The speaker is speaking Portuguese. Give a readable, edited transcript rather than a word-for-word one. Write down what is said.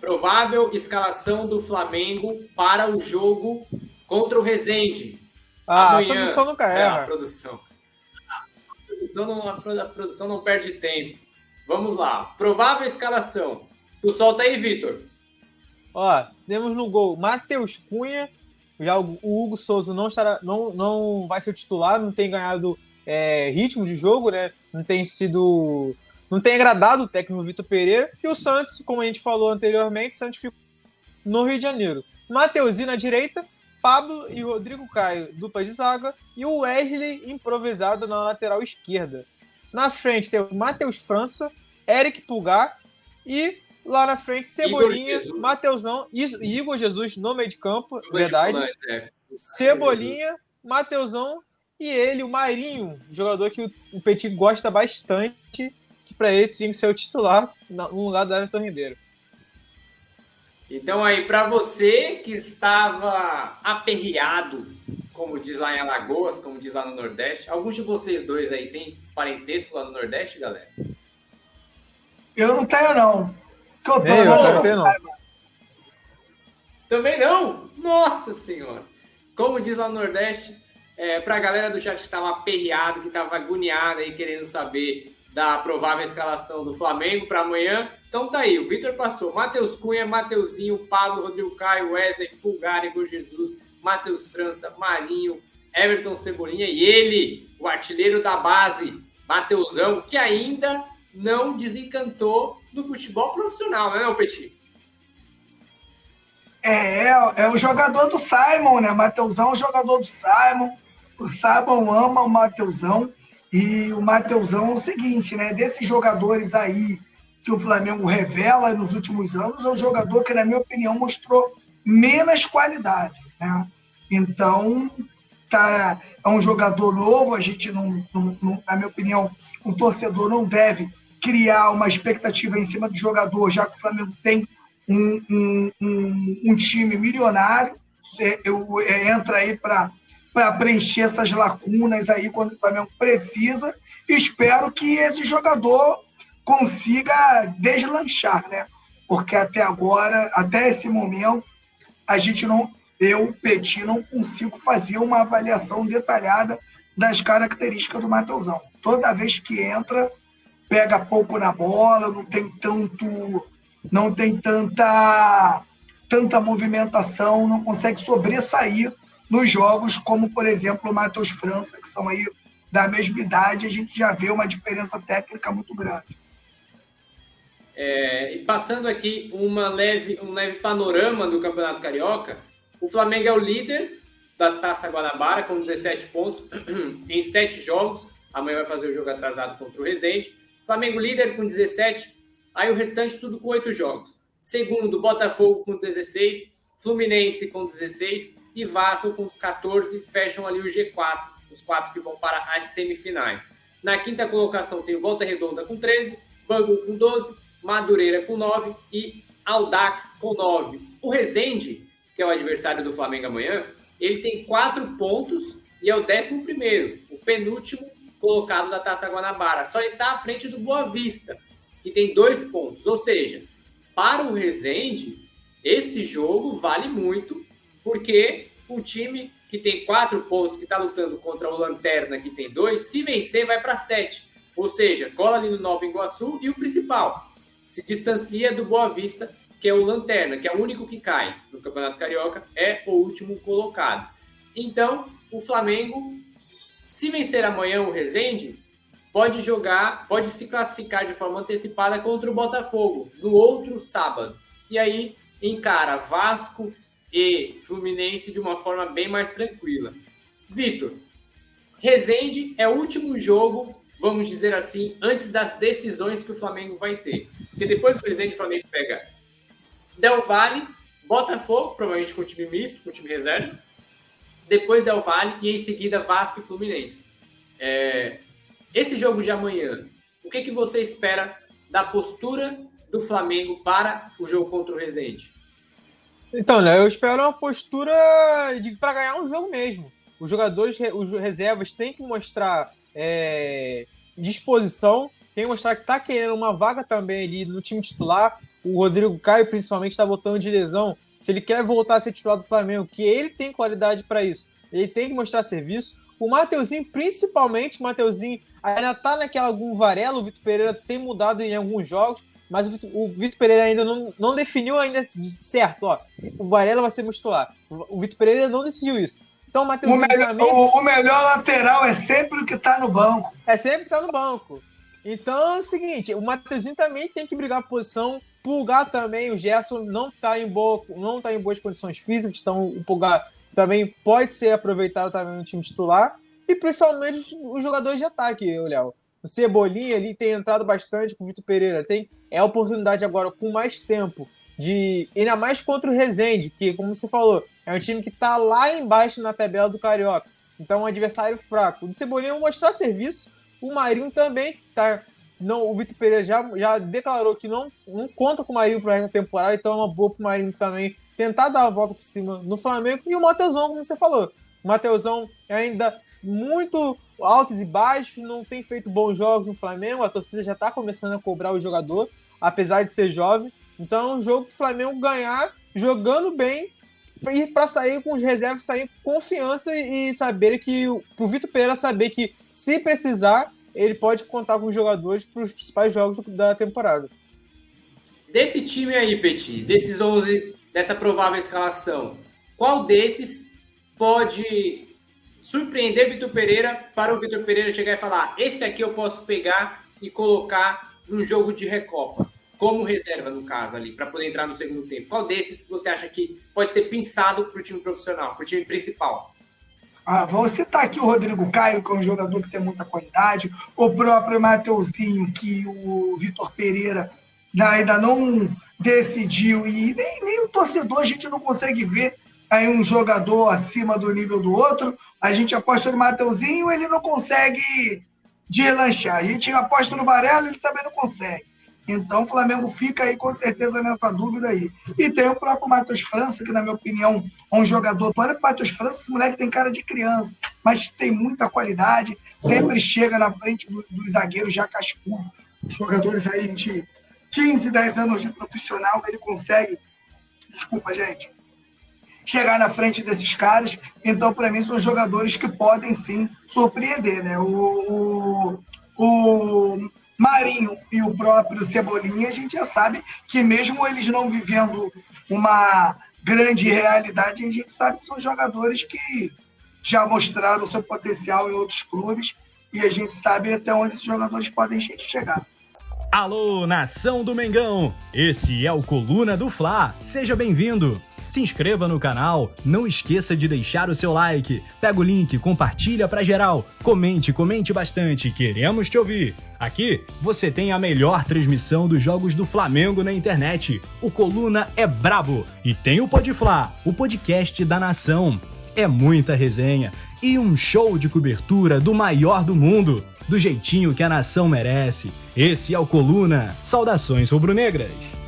Provável escalação do Flamengo para o jogo contra o Resende. Amanhã. A produção nunca erra. A produção não perde tempo. Vamos lá. Provável escalação. Tu solta aí, Vitor. Ó, temos no gol Matheus Cunha. Já o Hugo Souza não vai ser o titular, não tem ganhado ritmo de jogo, né? Não tem agradado o técnico Vitor Pereira. E o Santos, como a gente falou anteriormente, o Santos ficou no Rio de Janeiro. Mateuzinho na direita, Pablo e Rodrigo Caio, dupla de zaga, e o Wesley improvisado na lateral esquerda. Na frente tem o Matheus França, Eric Pulgar e lá na frente Cebolinha, Mateusão e Igor Jesus no meio de campo, verdade. Cebolinha, Mateusão e ele, o Marinho, jogador que o Petit gosta bastante, que para ele tinha que ser o titular no lugar do Everton Ribeiro. Então aí, para você que estava aperreado, como diz lá em Alagoas, como diz lá no Nordeste, alguns de vocês dois aí tem parentesco lá no Nordeste, galera? Eu não tenho, não. Também não? Nossa Senhora! Como diz lá no Nordeste, para a galera do chat que estava aperreado, que estava agoniada aí querendo saber da provável escalação do Flamengo para amanhã. Então tá aí, o Vitor passou. Matheus Cunha, Mateuzinho, Pablo, Rodrigo Caio, Wesley, Pulgar, Igor Jesus, Matheus França, Marinho, Everton Cebolinha e ele, o artilheiro da base, Mateusão, que ainda não desencantou no futebol profissional, né, meu Petit? É o jogador do Simon, né? Mateusão é o jogador do Simon. O Simon ama o Mateusão. E o Mateusão é o seguinte, né? Desses jogadores aí que o Flamengo revela nos últimos anos, é um jogador que, na minha opinião, mostrou menos qualidade, né? Então, é um jogador novo, a gente não, na minha opinião, o torcedor não deve criar uma expectativa em cima do jogador, já que o Flamengo tem um time milionário, entra aí para preencher essas lacunas aí quando o Flamengo precisa. Espero que esse jogador consiga deslanchar, né? Porque até agora, até esse momento, eu, Petit, não consigo fazer uma avaliação detalhada das características do Mateusão. Toda vez que entra, pega pouco na bola, não tem tanta movimentação, não consegue sobressair nos jogos, como, por exemplo, o Matheus França, que são aí da mesma idade, a gente já vê uma diferença técnica muito grande. E passando aqui um leve panorama do Campeonato Carioca, o Flamengo é o líder da Taça Guanabara com 17 pontos em 7 jogos. Amanhã vai fazer o jogo atrasado contra o Resende. Flamengo líder com 17, aí o restante tudo com 8 jogos. Segundo, Botafogo com 16, Fluminense com 16 e Vasco com 14, fecham ali o G4, os 4 que vão para as semifinais. Na quinta colocação tem Volta Redonda com 13, Bangu com 12, Madureira com 9 e Audax com 9. O Resende, que é o adversário do Flamengo amanhã, ele tem 4 pontos e é o 11º, o penúltimo colocado da Taça Guanabara. Só está à frente do Boa Vista, que tem 2 pontos. Ou seja, para o Resende, esse jogo vale muito, porque o time que tem 4 pontos, que está lutando contra o Lanterna, que tem 2, se vencer, vai para 7. Ou seja, cola ali no Nova Iguaçu e o principal, se distancia do Boa Vista, que é o Lanterna, que é o único que cai no Campeonato Carioca, é o último colocado. Então, o Flamengo, se vencer amanhã o Resende, pode se classificar de forma antecipada contra o Botafogo, no outro sábado. E aí, encara Vasco e Fluminense de uma forma bem mais tranquila. Vitor, Resende é o último jogo, vamos dizer assim, antes das decisões que o Flamengo vai ter. Porque depois do Resende, o Flamengo pega Del Valle, Botafogo, provavelmente com time misto, com time reserva, depois Del Valle e em seguida Vasco e Fluminense. Esse jogo de amanhã, o que você espera da postura do Flamengo para o jogo contra o Resende? Então, né, eu espero uma postura para ganhar um jogo mesmo. Os jogadores, os reservas têm que mostrar disposição, tem que mostrar que está querendo uma vaga também ali no time titular. o Rodrigo Caio, principalmente, está voltando de lesão. Se ele quer voltar a ser titular do Flamengo, que ele tem qualidade para isso, ele tem que mostrar serviço. O Mateuzinho, principalmente, o Mateuzinho ainda está naquela algum Varela, o Vitor Pereira tem mudado em alguns jogos, mas o Vitor Pereira ainda não definiu ainda certo, ó, o Varela vai ser meu titular. O Vitor Pereira não decidiu isso. Então o Mateuzinho o melhor lateral é sempre o que está no banco. É sempre que está no banco. Então é o seguinte, o Mateuzinho também tem que brigar a posição. Pulgar também, o Gerson não está em boas condições físicas, então o Pulgar também pode ser aproveitado também no time titular. E principalmente os jogadores de ataque, Léo. O Cebolinha ali tem entrado bastante com o Vitor Pereira. É a oportunidade agora, com mais tempo, de ainda mais contra o Resende, que, como você falou, é um time que está lá embaixo na tabela do Carioca. Então, um adversário fraco. O Cebolinha mostrar serviço. O Marinho também está... Não, o Vitor Pereira já declarou que não conta com o Marinho para o resto da temporada, então é uma boa para o Marinho também tentar dar a volta por cima no Flamengo. E o Mateusão, como você falou, o Mateusão é ainda muito altos e baixos, não tem feito bons jogos no Flamengo, a torcida já está começando a cobrar o jogador, apesar de ser jovem. Então é um jogo que o Flamengo ganhar jogando bem e para sair com os reservas, sair com confiança e saber que, para o Vitor Pereira saber que, se precisar, ele pode contar com os jogadores para os principais jogos da temporada. Desse time aí, Petit, desses 11, dessa provável escalação, qual desses pode surpreender Vitor Pereira para o Vitor Pereira chegar e falar: esse aqui eu posso pegar e colocar num jogo de Recopa, como reserva, no caso, ali, para poder entrar no segundo tempo? Qual desses você acha que pode ser pensado para o time profissional, para o time principal? Vou citar aqui o Rodrigo Caio, que é um jogador que tem muita qualidade, o próprio Mateuzinho, que o Vitor Pereira ainda não decidiu, e nem o torcedor a gente não consegue ver aí um jogador acima do nível do outro. A gente aposta no Mateuzinho, ele não consegue deslanchar. A gente aposta no Varela, ele também não consegue. Então o Flamengo fica aí com certeza nessa dúvida aí. E tem o próprio Matheus França, que na minha opinião é um jogador. Tu olha pro Matheus França, esse moleque tem cara de criança, mas tem muita qualidade, sempre chega na frente dos zagueiros já cascudo. Os jogadores aí de 15, 10 anos de profissional, ele consegue, desculpa gente, chegar na frente desses caras. Então para mim são jogadores que podem sim surpreender, né? O Marinho e o próprio Cebolinha, a gente já sabe que mesmo eles não vivendo uma grande realidade, a gente sabe que são jogadores que já mostraram o seu potencial em outros clubes e a gente sabe até onde esses jogadores podem chegar. Alô, nação do Mengão! Esse é o Coluna do Fla. Seja bem-vindo! Se inscreva no canal, não esqueça de deixar o seu like, pega o link, compartilha pra geral, comente bastante, queremos te ouvir. Aqui você tem a melhor transmissão dos jogos do Flamengo na internet. O Coluna é brabo e tem o Pod Fla, o podcast da nação. É muita resenha e um show de cobertura do maior do mundo, do jeitinho que a nação merece. Esse é o Coluna. Saudações rubro-negras!